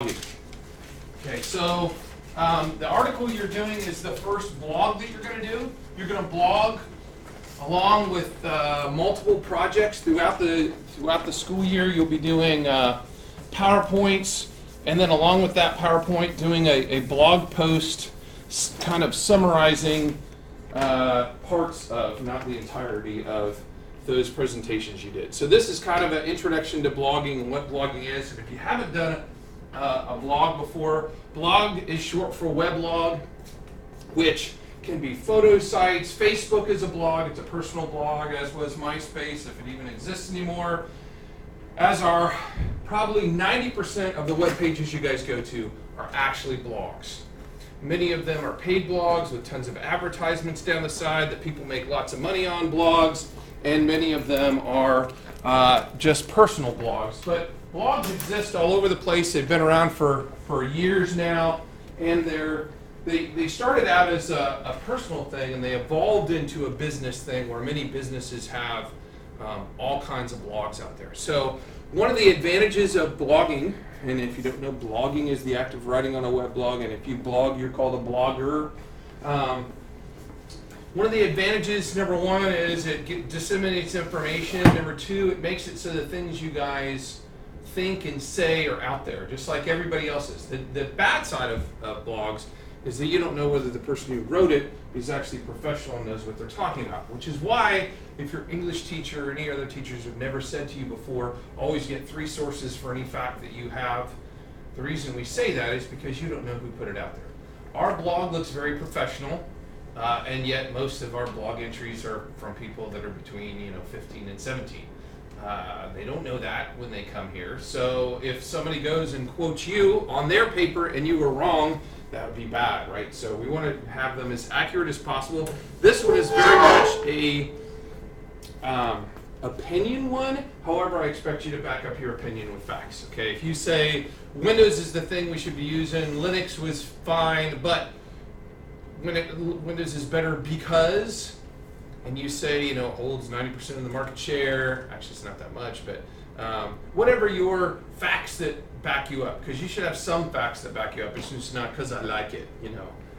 Okay, so the article you're doing is the first blog that you're going to do. You're going to blog along with multiple projects throughout the school year. You'll be doing PowerPoints, and then along with that PowerPoint, doing a blog post kind of summarizing parts of, not the entirety of, those presentations you did. So this is kind of an introduction to blogging and what blogging is. And if you haven't done a blog before, blog is short for weblog, which can be photo sites. Facebook is a blog. It's a personal blog, as was MySpace, if it even exists anymore. As are probably 90% of the web pages you guys go to are actually blogs. Many of them are paid blogs with tons of advertisements down the side that people make lots of money on blogs, and many of them are just personal blogs. But blogs exist all over the place. They've been around for years now, and they started out as a personal thing, and they evolved into a business thing where many businesses have all kinds of blogs out there. So one of the advantages of blogging, and if you don't know, blogging is the act of writing on a web blog, and if you blog, you're called a blogger. One of the advantages, number one, is it disseminates information. Number two, it makes it so that things you guys think and say are out there, just like everybody else's. The bad side of blogs is that you don't know whether the person who wrote it is actually professional and knows what they're talking about, which is why if your English teacher or any other teachers have never said to you before, always get 3 sources for any fact that you have. The reason we say that is because you don't know who put it out there. Our blog looks very professional, and yet most of our blog entries are from people that are between 15 and 17. They don't know that when they come here. So if somebody goes and quotes you on their paper and you were wrong, that would be bad, right? So we want to have them as accurate as possible. This one is very much a opinion one. However, I expect you to back up your opinion with facts. Okay, if you say Windows is the thing we should be using, Linux was fine, but Windows is better because, and you say holds 90% of the market share. Actually, it's not that much, but whatever your facts that back you up, because you should have some facts that back you up. It's just not because I like it.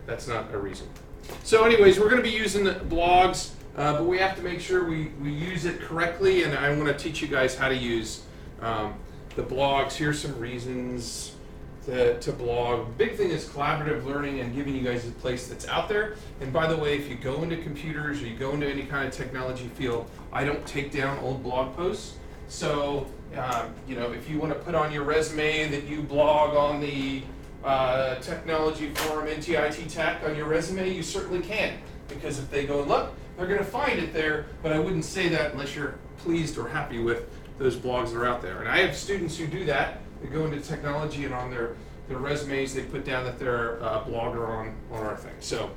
That's not a reason. So anyways, we're going to be using the blogs, but we have to make sure we use it correctly, and I want to teach you guys how to use the blogs. Here's some reasons to blog. Big thing is collaborative learning and giving you guys a place that's out there. And by the way, if you go into computers or you go into any kind of technology field, I don't take down old blog posts. So if you want to put on your resume that you blog on the technology forum NTIT Tech on your resume, you certainly can. Because if they go and look, they're going to find it there, but I wouldn't say that unless you're pleased or happy with those blogs that are out there. And I have students who do that. They go into technology, and on their resumes they put down that they're a blogger on our thing. So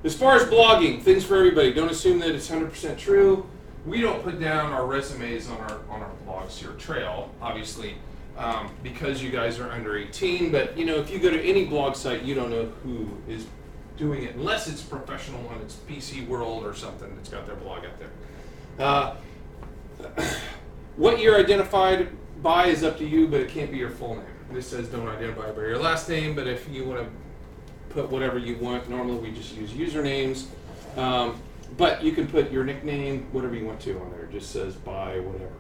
as far as blogging, things for everybody. Don't assume that it's 100% true. We don't put down our resumes on our blogs here, Trail, obviously, because you guys are under 18. But if you go to any blog site, you don't know who is doing it unless it's professional and it's PC World or something that's got their blog out there. What you're identified by is up to you, but it can't be your full name. This says don't identify by your last name, but if you want to put whatever you want, normally we just use usernames. But you can put your nickname, whatever you want to on there. It just says by whatever.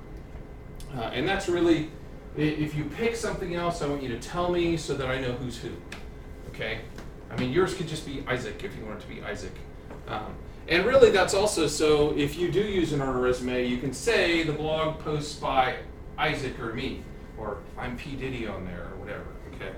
And that's really, if you pick something else, I want you to tell me so that I know who's who. Okay? I mean, yours could just be Isaac if you want it to be Isaac. And really that's also, so if you do use it on a resume, you can say the blog posts by Isaac or me, or I'm P. Diddy on there or whatever, okay?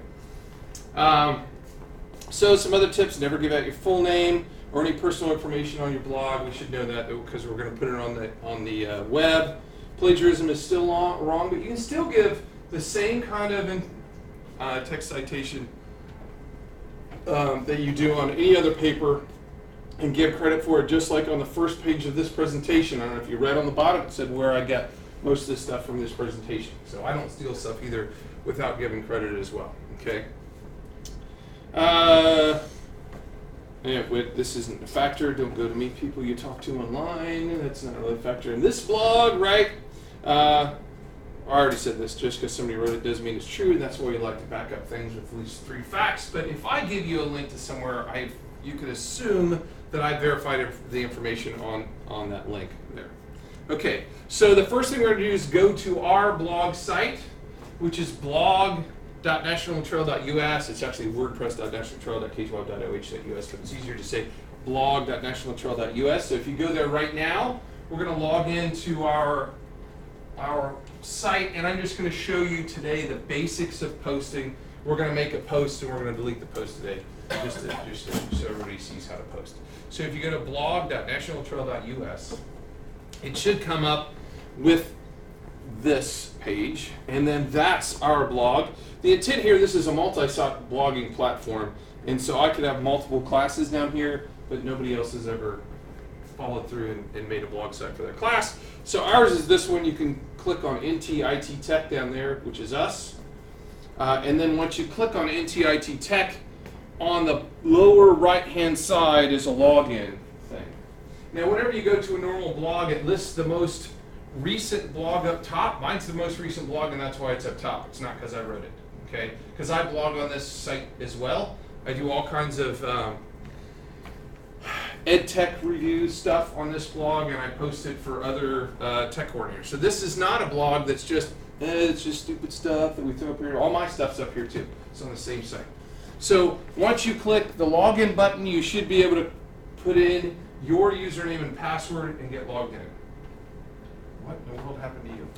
So some other tips: never give out your full name or any personal information on your blog. We should know that because we're going to put it on the web. Plagiarism is still wrong, but you can still give the same kind of text citation that you do on any other paper and give credit for it, just like on the first page of this presentation. I don't know if you read on the bottom, it said where I get most of this stuff from this presentation. So I don't steal stuff either without giving credit as well, okay? This isn't a factor. Don't go to meet people you talk to online. That's not really a factor in this blog, right? I already said this, just because somebody wrote it doesn't mean it's true, and that's why we like to back up things with at least 3 facts. But if I give you a link to somewhere, you could assume that I verified the information on that link there. Okay, so the first thing we're going to do is go to our blog site, which is blog.nationaltrail.us. It's actually wordpress.nationaltrail.k12.oh.us, but it's easier to say blog.nationaltrail.us. So if you go there right now, we're going to log into our site, and I'm just going to show you today the basics of posting. We're going to make a post, and we're going to delete the post today, just so everybody sees how to post. So if you go to blog.nationaltrail.us, it should come up with this page, and then that's our blog. The intent here, this is a multi-site blogging platform, and so I could have multiple classes down here, but nobody else has ever followed through and made a blog site for their class. So ours is this one. You can click on NTIT Tech down there, which is us. And then once you click on NTIT Tech, on the lower right-hand side is a login thing. Now, whenever you go to a normal blog, it lists the most recent blog up top. Mine's the most recent blog, and that's why it's up top. It's not because I wrote it, okay? Because I blog on this site as well. I do all kinds of ed tech review stuff on this blog, and I post it for other tech coordinators. So this is not a blog that's just, it's just stupid stuff that we throw up here. All my stuff's up here too. It's on the same site. So once you click the login button, you should be able to put in your username and password and get logged in. What in the world happened to you?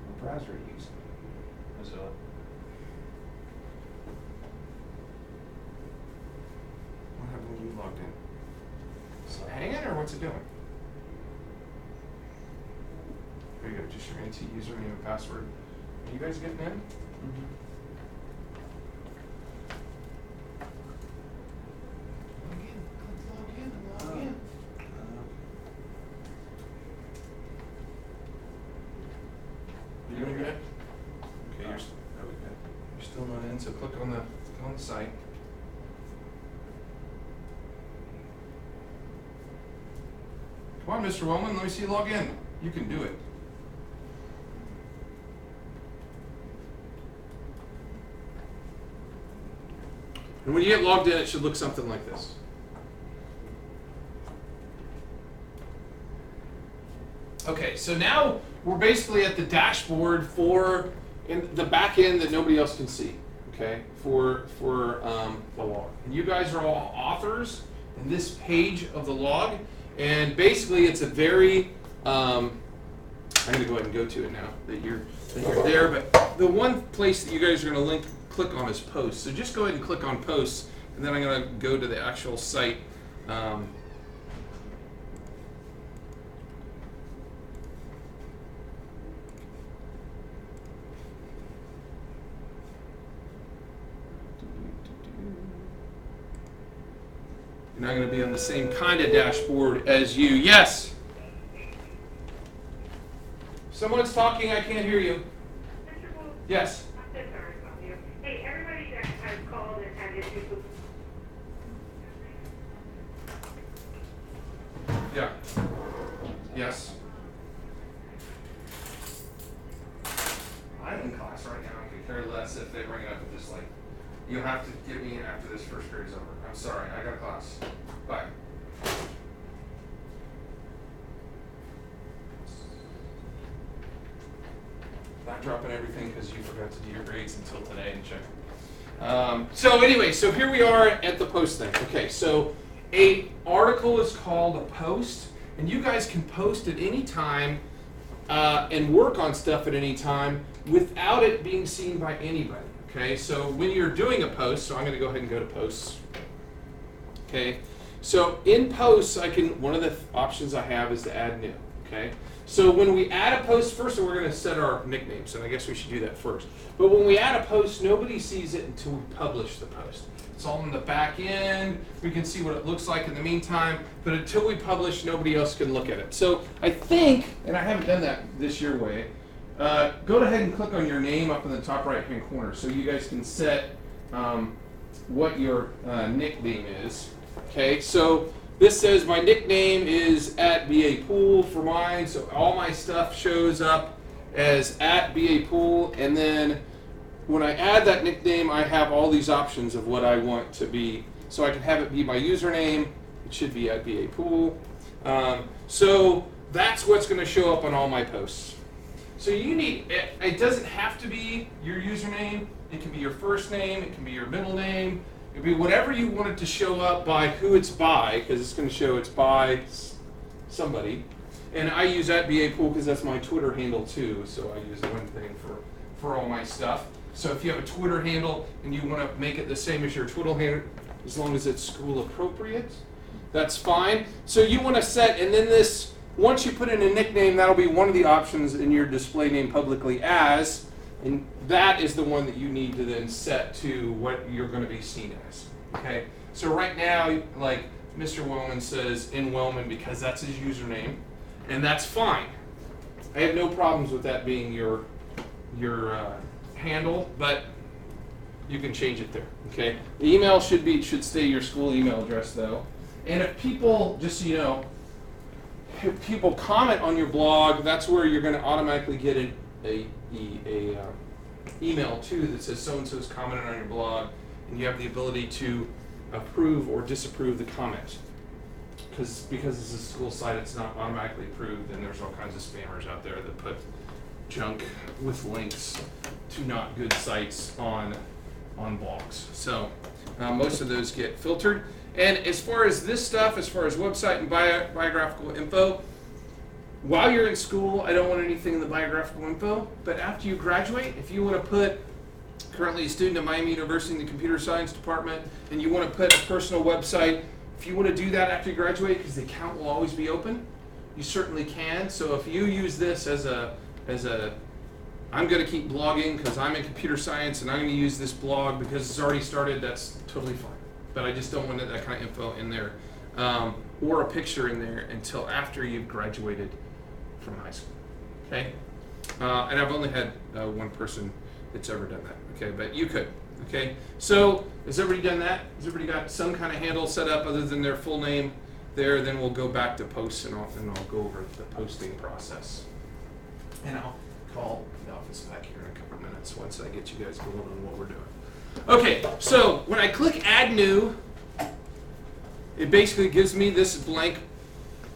What browser are you using? Mozilla. What happened when you logged in? Is it hanging or what's it doing? There you go, just your NT username and password. Are you guys getting in? Mm-hmm. Log in. You doing good? Okay, you're still not in, so click on the site. Come on, Mr. Wellman, let me see you log in. You can do it. And when you get logged in, it should look something like this. Okay, so now we're basically at the dashboard for in the back end that nobody else can see. Okay, for the log. And you guys are all authors in this page of the log. And basically, it's a very I'm going to go ahead and go to it now that you're there. But the one place that you guys are going to click on is posts. So just go ahead and click on posts, and then I'm going to go to the actual site. You're not going to be on the same kind of dashboard as you. Yes? Someone's talking, I can't hear you. Yes? I'm so sorry about you. Hey, everybody that has called and had issues with... Yeah. Yes? I'm in class right now. I could care less if they bring it up at this late. You'll have to get me after this first period's over. I'm sorry, I got a class. Bye. Not dropping everything because you forgot to do your grades until today and check. So anyway, so here we are at the post thing. Okay, so a article is called a post, and you guys can post at any time and work on stuff at any time without it being seen by anybody. Okay, so when you're doing a post, so I'm going to go ahead and go to posts. Okay, so in posts, one of the options I have is to add new. Okay, so when we add a post, first we're going to set our nicknames, and I guess we should do that first. But when we add a post, nobody sees it until we publish the post. It's all in the back end. We can see what it looks like in the meantime, but until we publish, nobody else can look at it. So I think, and I haven't done that this your way, go ahead and click on your name up in the top right-hand corner so you guys can set what your nickname is. Okay, so this says my nickname is @BAPool for mine, so all my stuff shows up as @BAPool, and then when I add that nickname, I have all these options of what I want to be. So I can have it be my username. It should be @BAPool. So that's what's going to show up on all my posts. So you need, it doesn't have to be your username. It can be your first name. It can be your middle name. It can be whatever you want it to show up by, who it's by, because it's going to show it's by somebody. And I use @BAPool because that's my Twitter handle too. So I use one thing for all my stuff. So if you have a Twitter handle and you want to make it the same as your Twitter handle, as long as it's school appropriate, that's fine. So you want to set, and then this, once you put in a nickname, that'll be one of the options in your display name publicly as, and that is the one that you need to then set to what you're going to be seen as. Okay. So right now, like Mr. Wellman says in Wellman because that's his username, and that's fine. I have no problems with that being your handle, but you can change it there. Okay. The email should stay your school email address though. And if people, just so you know, if people comment on your blog, that's where you're going to automatically get a email too that says so and so's commented on your blog, and you have the ability to approve or disapprove the comment. Because it's a school site, it's not automatically approved, and there's all kinds of spammers out there that put junk with links to not good sites on blogs. So most of those get filtered. And as far as this stuff, as far as website and biographical info, while you're in school, I don't want anything in the biographical info. But after you graduate, if you want to put currently a student at Miami University in the computer science department, and you want to put a personal website, if you want to do that after you graduate, because the account will always be open, you certainly can. So if you use this as a I'm going to keep blogging because I'm in computer science and I'm going to use this blog because it's already started, that's totally fine. But I just don't want that kind of info in there or a picture in there until after you've graduated from high school. Okay? And I've only had one person that's ever done that. Okay, but you could. Okay? So has everybody done that? Has everybody got some kind of handle set up other than their full name there? Then we'll go back to posts and I'll go over the posting process. And I'll call the office back here in a couple minutes once I get you guys going on what we're doing. Okay, so when I click Add New, it basically gives me this blank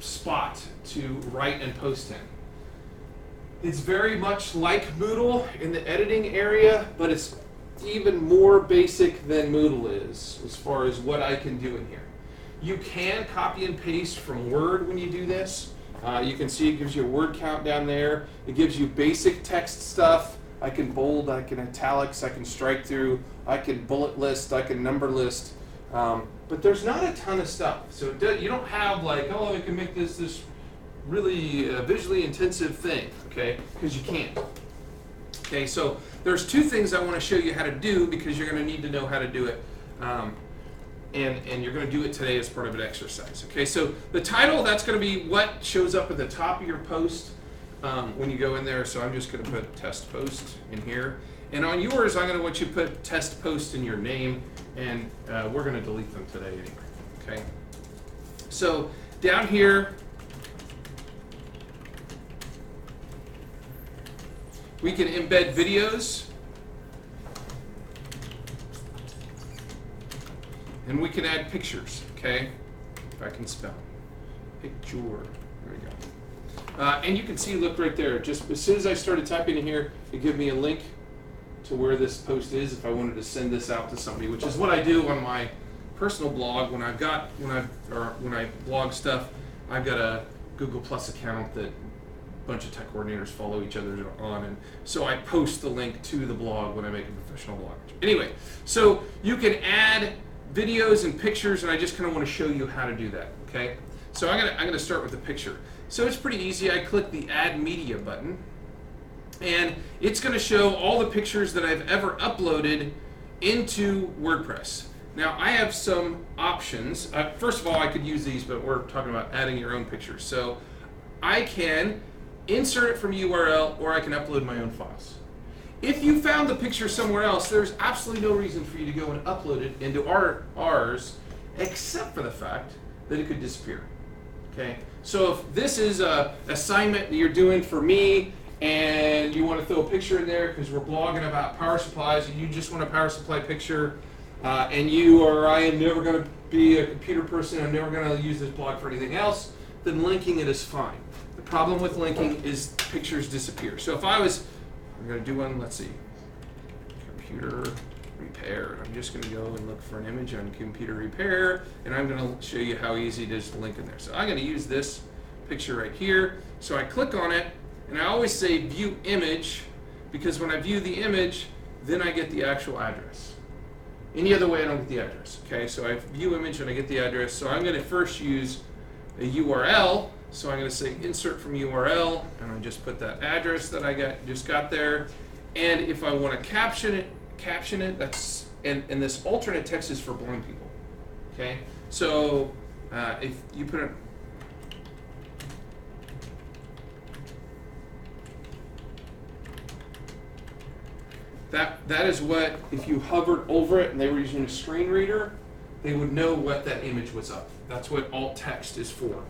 spot to write and post in. It's very much like Moodle in the editing area, but it's even more basic than Moodle is as far as what I can do in here. You can copy and paste from Word when you do this. You can see it gives you a word count down there. It gives you basic text stuff. I can bold, I can italics, I can strike through, I can bullet list, I can number list. But there's not a ton of stuff. So you don't have like, oh, I can make this really visually intensive thing, okay? Because you can't. Okay, so there's two things I want to show you how to do because you're going to need to know how to do it. And you're going to do it today as part of an exercise. Okay, so the title, that's going to be what shows up at the top of your post when you go in there. So I'm just going to put test post in here. And on yours, I'm going to want you to put test post in your name, and we're going to delete them today anyway. Okay, so down here, we can embed videos. And we can add pictures, okay? If I can spell. Picture. There we go. And you can see, look right there. Just as soon as I started typing in here, it gave me a link to where this post is if I wanted to send this out to somebody, which is what I do on my personal blog. When I blog stuff, I've got a Google Plus account that a bunch of tech coordinators follow each other on, and so I post the link to the blog when I make a professional blog. Anyway, so you can add videos and pictures, and I just kind of want to show you how to do that. Okay, so I'm gonna start with the picture. So it's pretty easy. I click the Add Media button, and it's going to show all the pictures that I've ever uploaded into WordPress. Now I have some options. First of all, I could use these, but we're talking about adding your own pictures. So I can insert it from URL, or I can upload my own files. If you found the picture somewhere else, there's absolutely no reason for you to go and upload it into ours, except for the fact then it could disappear. Okay, so if this is a assignment that you're doing for me and you want to throw a picture in there because we're blogging about power supplies and you just want a power supply picture and you or I am never going to be a computer person, I'm never going to use this blog for anything else, then linking it is fine. The problem with linking is pictures disappear. So if I'm going to do one, let's see, computer repair. I'm just going to go and look for an image on computer repair, and I'm going to show you how easy it is to link in there. So I'm going to use this picture right here. So I click on it, and I always say view image, because when I view the image, then I get the actual address. Any other way I don't get the address. Okay, so I view image and I get the address. So I'm going to first use a URL. So I'm going to say insert from URL, and I just put that address that I just got there. And if I want to caption it, that's and this alternate text is for blind people. Okay, so if you put it, that is what, if you hovered over it and they were using a screen reader, they would know what that image was of. That's what alt text is for.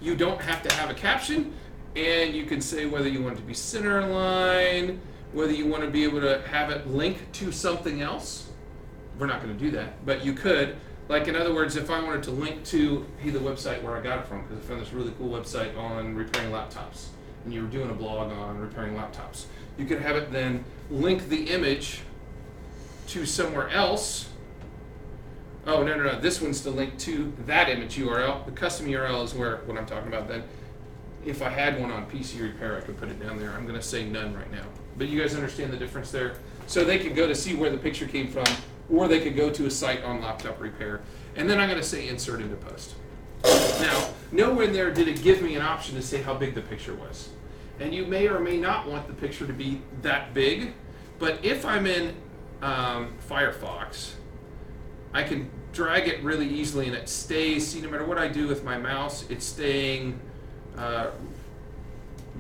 You don't have to have a caption, and you can say whether you want it to be center aligned, whether you want to be able to have it link to something else. We're not going to do that, but you could. Like, in other words, if I wanted to link to the website where I got it from, because I found this really cool website on repairing laptops, and you were doing a blog on repairing laptops, you could have it then link the image to somewhere else. Oh, no, this one's to link to that image URL. The custom URL is what I'm talking about then. If I had one on PC repair, I could put it down there. I'm going to say none right now. But you guys understand the difference there? So they could go to see where the picture came from, or they could go to a site on laptop repair. And then I'm going to say insert into post. Now, nowhere in there did it give me an option to say how big the picture was. And you may or may not want the picture to be that big. But if I'm in Firefox, I can drag it really easily and it stays. See, no matter what I do with my mouse, it's staying the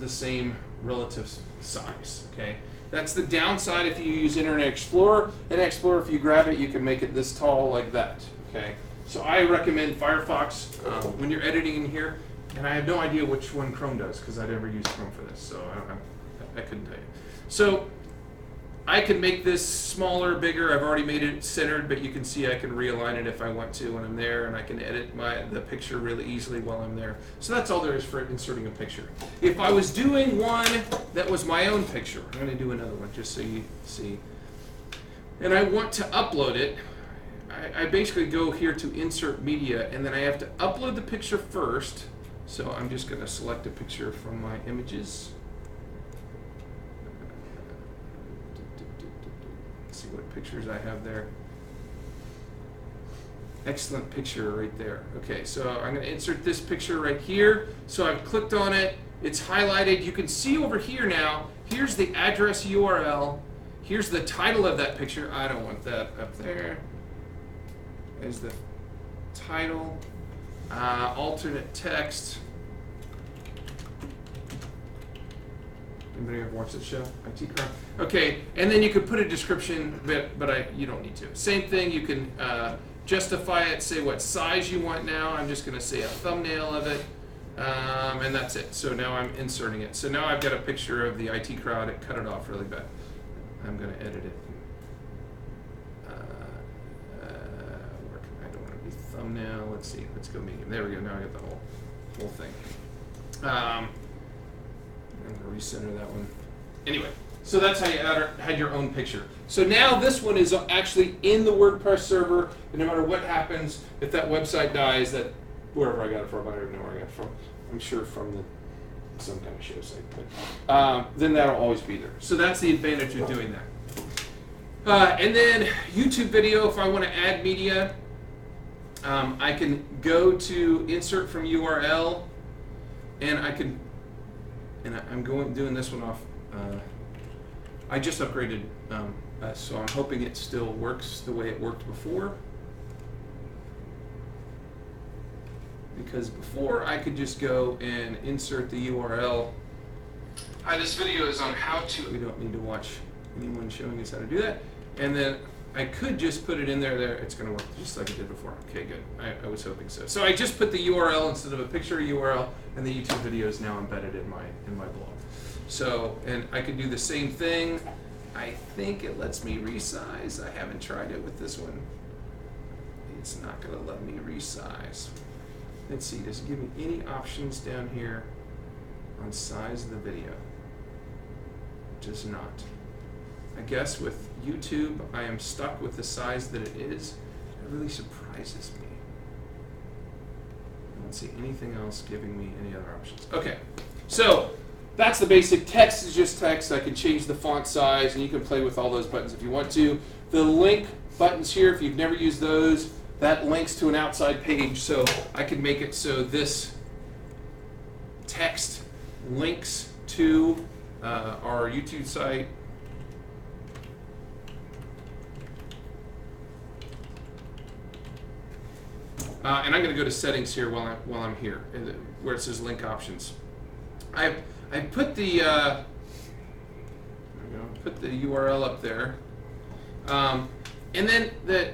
same relative size. Okay, that's the downside if you use Internet Explorer. Internet Explorer, if you grab it, you can make it this tall like that. Okay, so I recommend Firefox when you're editing in here. And I have no idea which one Chrome does because I never used Chrome for this, so I couldn't tell you. So I can make this smaller, bigger. I've already made it centered, but you can see I can realign it if I want to when I'm there, and I can edit the picture really easily while I'm there. So that's all there is for inserting a picture. If I was doing one that was my own picture, I'm going to do another one just so you see, and I want to upload it, I basically go here to insert media, and then I have to upload the picture first. So I'm just going to select a picture from my images. Let's see what pictures I have there. Excellent picture right there. Okay, so I'm going to insert this picture right here. So I've clicked on it. It's highlighted. You can see over here now, here's the address URL. Here's the title of that picture. I don't want that up there. There's the title. Alternate text. Anybody ever watch that show? IT Crowd? Okay, and then you could put a description, but you don't need to. Same thing, you can justify it, say what size you want now. I'm just going to say a thumbnail of it, and that's it. So now I'm inserting it. So now I've got a picture of the IT Crowd. It cut it off really bad. I'm going to edit it. Thumbnail. Let's see. Let's go medium. There we go. Now I got the whole thing. I'm going to recenter that one. Anyway, so that's how you had your own picture. So now this one is actually in the WordPress server, and no matter what happens, if that website dies, that wherever I got it from, I don't even know where I got it from. I'm sure from some kind of show site, but then that'll always be there. So that's the advantage of doing that. And then YouTube video. If I want to add media. I can go to insert from URL, and I'm doing this one off. I just upgraded, so I'm hoping it still works the way it worked before. Because before I could just go and insert the URL. Hi, this video is on how to. We don't need to watch anyone showing us how to do that. And then I could just put it in there. It's going to work just like it did before. Okay, good. I was hoping so. So I just put the URL instead of a picture URL, and the YouTube video is now embedded in my blog. So, and I could do the same thing. I think it lets me resize. I haven't tried it with this one. It's not going to let me resize. Let's see. Does it give me any options down here on size of the video? It does not. I guess with YouTube, I am stuck with the size that it is. It really surprises me. I don't see anything else giving me any other options. Okay, so that's the basic. Text is just text. I can change the font size, and you can play with all those buttons if you want to. The link buttons here, if you've never used those, that links to an outside page, so I can make it so this text links to our YouTube site. And I'm going to go to settings here while I'm here, where it says link options. I put the URL up there, and then the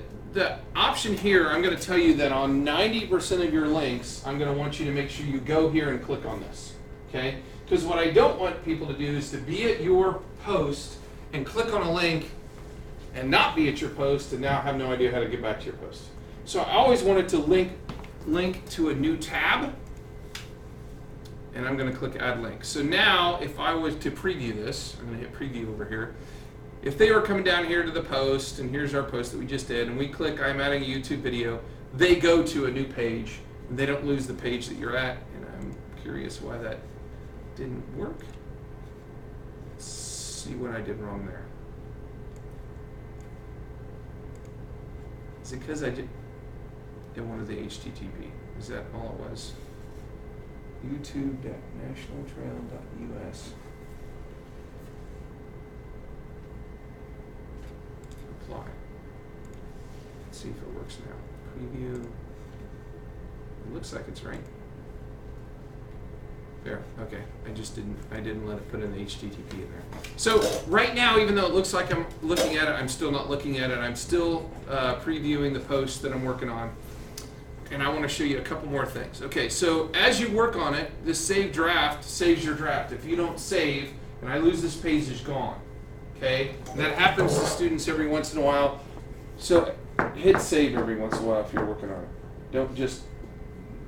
option here, I'm going to tell you that on 90% of your links, I'm going to want you to make sure you go here and click on this, okay? Because what I don't want people to do is to be at your post and click on a link and not be at your post and now have no idea how to get back to your post. So I always wanted to link to a new tab, and I'm going to click Add Link. So now, if I was to preview this, I'm going to hit Preview over here. If they were coming down here to the post, and here's our post that we just did, and we click I'm adding a YouTube video, they go to a new page, and they don't lose the page that you're at, and I'm curious why that didn't work. Let's see what I did wrong there. Is it because I wanted the HTTP? Is that all it was? youtube.nationaltrail.us. Apply. Let's see if it works now. Preview. It looks like it's right. There. Okay. I didn't let it put in the HTTP in there. So right now, even though it looks like I'm looking at it, I'm still not looking at it. I'm still previewing the post that I'm working on. And I want to show you a couple more things. Okay, so as you work on it, this save draft saves your draft. If you don't save, and I lose this page, it's gone. Okay, and that happens to students every once in a while. So hit save every once in a while if you're working on it. Don't just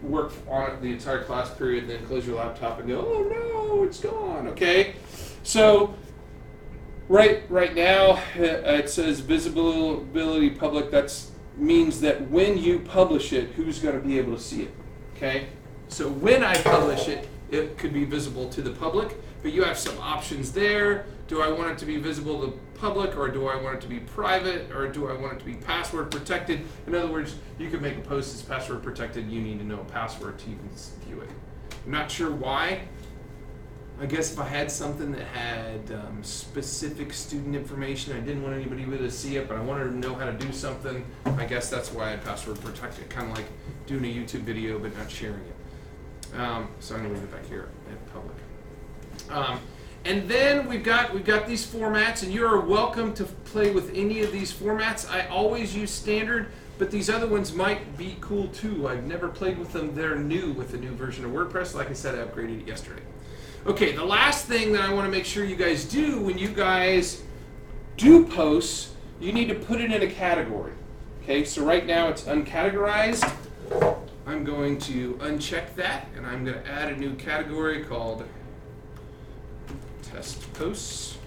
work on it the entire class period, then close your laptop and go, oh no, it's gone. Okay, so right now it says visibility public. That's means that when you publish it, who's going to be able to see it, okay? So when I publish it, it could be visible to the public, but you have some options there. Do I want it to be visible to the public, or do I want it to be private, or do I want it to be password protected? In other words, you can make a post that's password protected. You need to know a password to even view it. I'm not sure why. I guess if I had something that had specific student information, I didn't want anybody to see it, but I wanted to know how to do something, I guess that's why I password protect it, kind of like doing a YouTube video but not sharing it. So I'm going to leave it back here at public. And then we've got these formats, and you are welcome to play with any of these formats. I always use standard, but these other ones might be cool too. I've never played with them. They're new with the new version of WordPress. Like I said, I upgraded it yesterday. Okay, the last thing that I want to make sure you guys do when you guys do posts, you need to put it in a category. Okay, so right now it's uncategorized. I'm going to uncheck that, and I'm going to add a new category called test posts.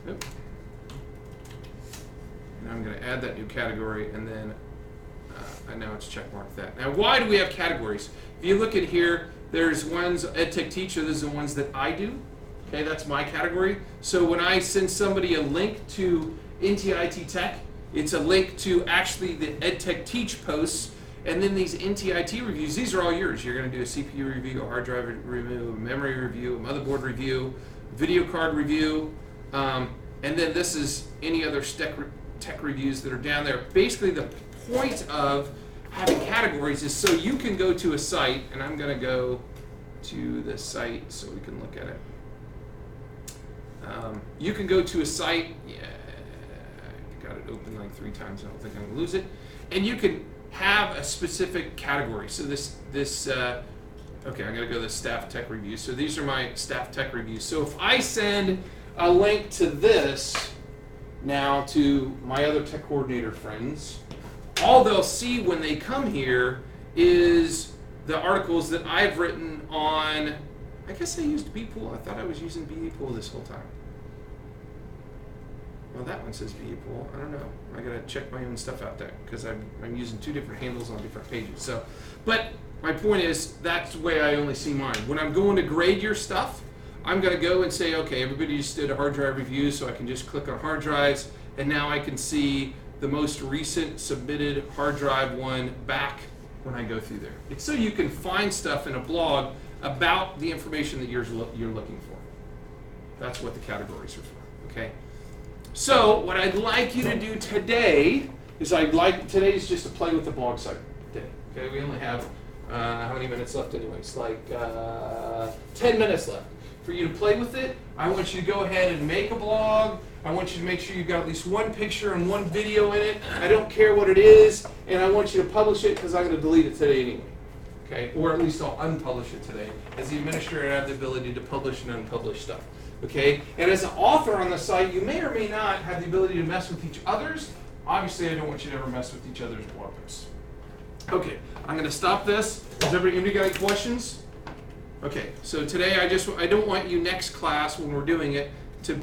Yep. And I'm going to add that new category, and then now it's checkmarked that. Now, why do we have categories? If you look at here, there's ones, EdTech Teacher, those are the ones that I do. Okay, that's my category. So when I send somebody a link to NTIT Tech, it's a link to actually the EdTech Teach posts, and then these NTIT reviews, these are all yours. You're going to do a CPU review, a hard drive review, a memory review, a motherboard review, video card review, and then this is any other tech reviews that are down there. Basically, the point of having categories is so you can go to a site, and I'm going to go to the site so we can look at it. You can go to a site, yeah, I got it open like 3 times. I don't think I'm going to lose it. And you can have a specific category. So okay, I'm going to go to the staff tech review. So these are my staff tech reviews. So if I send a link to this now to my other tech coordinator friends, all they'll see when they come here is the articles that I've written on, I guess I used BPool. I thought I was using BPool this whole time. Well, that one says BPool. I don't know. I gotta check my own stuff out there because I'm using 2 different handles on different pages. So, but my point is that's the way I only see mine. When I'm going to grade your stuff, I'm gonna go and say, okay, everybody just did a hard drive review, so I can just click on hard drives, and now I can see the most recent submitted hard drive one back when I go through there. It's so you can find stuff in a blog about the information that you're looking for. That's what the categories are for, okay? So what I'd like you to do today is today's just to play with the blog site day. Okay, we only have, how many minutes left anyways? Like 10 minutes left. For you to play with it, I want you to go ahead and make a blog. I want you to make sure you've got at least 1 picture and 1 video in it. I don't care what it is, and I want you to publish it because I'm going to delete it today anyway. Okay, or at least I'll unpublish it today. As the administrator, I have the ability to publish and unpublish stuff. Okay, and as an author on the site, you may or may not have the ability to mess with each other's. Obviously, I don't want you to ever mess with each other's blog posts. Okay, I'm going to stop this. Does anybody got any questions? Okay, so today I don't want you next class when we're doing it to